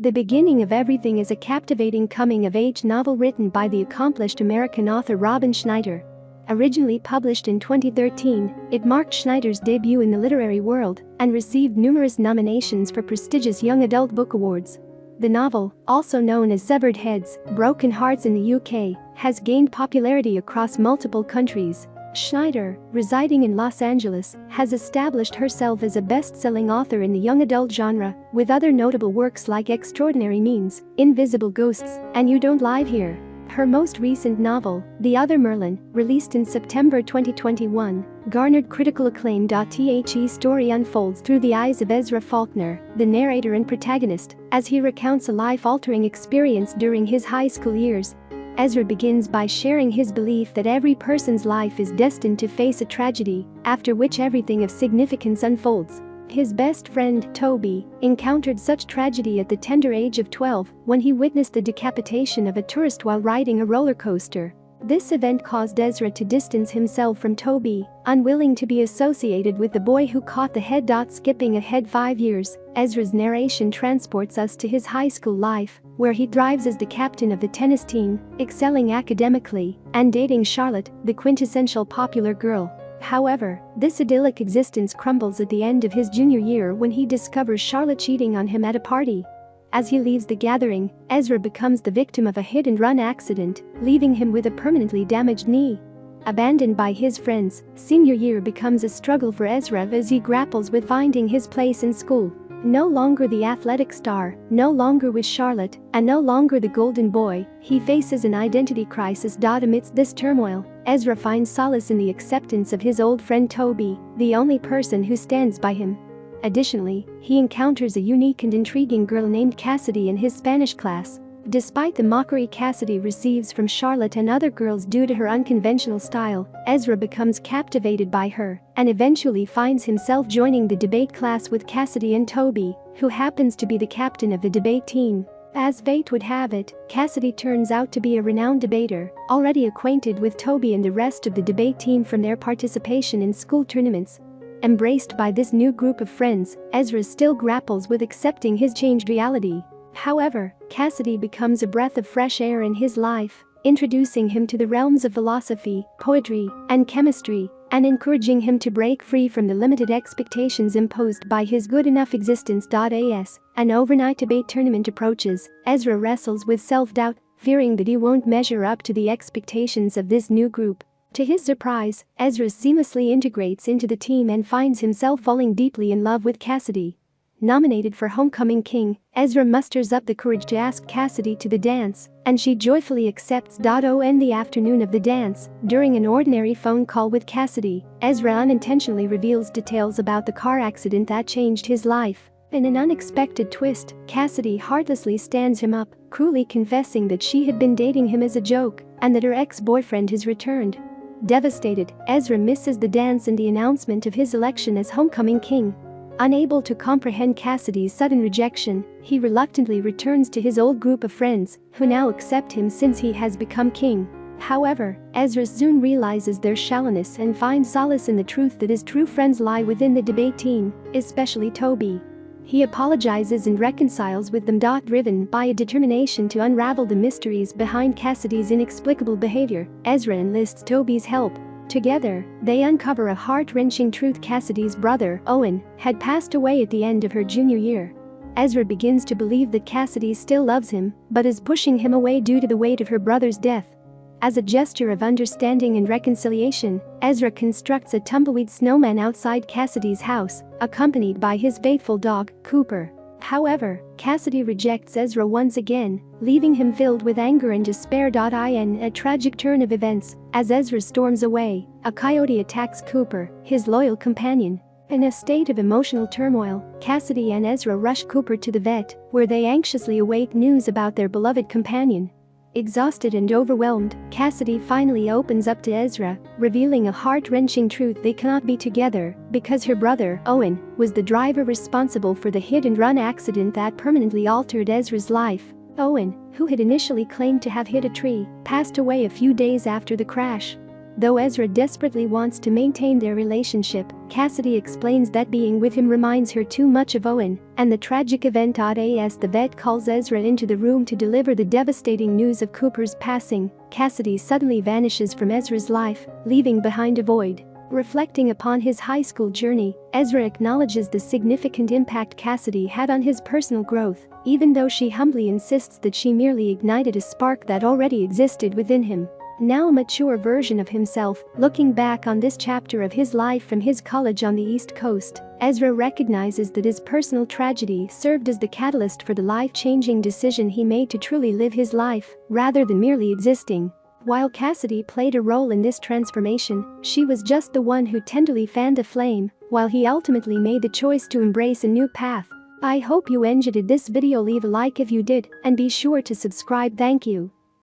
The Beginning of Everything is a captivating coming-of-age novel written by the accomplished American author Robyn Schneider. Originally published in 2013, it marked Schneider's debut in the literary world and received numerous nominations for prestigious young adult book awards. The novel, also known as Severed Heads, Broken Hearts in the UK, has gained popularity across multiple countries. Schneider, residing in Los Angeles, has established herself as a best-selling author in the young adult genre, with other notable works like Extraordinary Means, Invisible Ghosts, and You Don't Live Here. Her most recent novel, The Other Merlin, released in September 2021, garnered critical acclaim. The story unfolds through the eyes of Ezra Faulkner, the narrator and protagonist, as he recounts a life-altering experience during his high school years. Ezra begins by sharing his belief that every person's life is destined to face a tragedy, after which everything of significance unfolds. His best friend, Toby, encountered such tragedy at the tender age of 12 when he witnessed the decapitation of a tourist while riding a roller coaster. This event caused Ezra to distance himself from Toby, unwilling to be associated with the boy who caught the head. Skipping ahead 5 years, Ezra's narration transports us to his high school life, where he thrives as the captain of the tennis team, excelling academically, and dating Charlotte, the quintessential popular girl. However, this idyllic existence crumbles at the end of his junior year when he discovers Charlotte cheating on him at a party. As he leaves the gathering, Ezra becomes the victim of a hit-and-run accident, leaving him with a permanently damaged knee. Abandoned by his friends, senior year becomes a struggle for Ezra as he grapples with finding his place in school. No longer the athletic star, no longer with Charlotte, and no longer the golden boy, he faces an identity crisis. Amidst this turmoil, Ezra finds solace in the acceptance of his old friend Toby, the only person who stands by him. Additionally, he encounters a unique and intriguing girl named Cassidy in his Spanish class. Despite the mockery Cassidy receives from Charlotte and other girls due to her unconventional style, Ezra becomes captivated by her and eventually finds himself joining the debate class with Cassidy and Toby, who happens to be the captain of the debate team. As fate would have it, Cassidy turns out to be a renowned debater, already acquainted with Toby and the rest of the debate team from their participation in school tournaments. Embraced by this new group of friends, Ezra still grapples with accepting his changed reality. However, Cassidy becomes a breath of fresh air in his life, introducing him to the realms of philosophy, poetry, and chemistry, and encouraging him to break free from the limited expectations imposed by his good-enough existence. As an overnight debate tournament approaches, Ezra wrestles with self-doubt, fearing that he won't measure up to the expectations of this new group. To his surprise, Ezra seamlessly integrates into the team and finds himself falling deeply in love with Cassidy. Nominated for Homecoming King, Ezra musters up the courage to ask Cassidy to the dance, and she joyfully accepts. On the afternoon of the dance, during an ordinary phone call with Cassidy, Ezra unintentionally reveals details about the car accident that changed his life. In an unexpected twist, Cassidy heartlessly stands him up, cruelly confessing that she had been dating him as a joke and that her ex-boyfriend has returned. Devastated, Ezra misses the dance and the announcement of his election as Homecoming King. Unable to comprehend Cassidy's sudden rejection, he reluctantly returns to his old group of friends, who now accept him since he has become king. However, Ezra soon realizes their shallowness and finds solace in the truth that his true friends lie within the debate team, especially Toby. He apologizes and reconciles with them. Driven by a determination to unravel the mysteries behind Cassidy's inexplicable behavior, Ezra enlists Toby's help. Together, they uncover a heart-wrenching truth: Cassidy's brother, Owen, had passed away at the end of her junior year. Ezra begins to believe that Cassidy still loves him, but is pushing him away due to the weight of her brother's death. As a gesture of understanding and reconciliation, Ezra constructs a tumbleweed snowman outside Cassidy's house, accompanied by his faithful dog, Cooper. However, Cassidy rejects Ezra once again, leaving him filled with anger and despair. In a tragic turn of events, as Ezra storms away, a coyote attacks Cooper, his loyal companion. In a state of emotional turmoil, Cassidy and Ezra rush Cooper to the vet, where they anxiously await news about their beloved companion. Exhausted and overwhelmed, Cassidy finally opens up to Ezra, revealing a heart-wrenching truth: they cannot be together because her brother, Owen, was the driver responsible for the hit-and-run accident that permanently altered Ezra's life. Owen, who had initially claimed to have hit a tree, passed away a few days after the crash. Though Ezra desperately wants to maintain their relationship, Cassidy explains that being with him reminds her too much of Owen, and the tragic event as the vet calls Ezra into the room to deliver the devastating news of Cooper's passing. Cassidy suddenly vanishes from Ezra's life, leaving behind a void. Reflecting upon his high school journey, Ezra acknowledges the significant impact Cassidy had on his personal growth, even though she humbly insists that she merely ignited a spark that already existed within him. Now a mature version of himself, looking back on this chapter of his life from his college on the East Coast, Ezra recognizes that his personal tragedy served as the catalyst for the life-changing decision he made to truly live his life, rather than merely existing. While Cassidy played a role in this transformation, she was just the one who tenderly fanned the flame, while he ultimately made the choice to embrace a new path. I hope you enjoyed this video. Leave a like if you did, and be sure to subscribe. Thank you.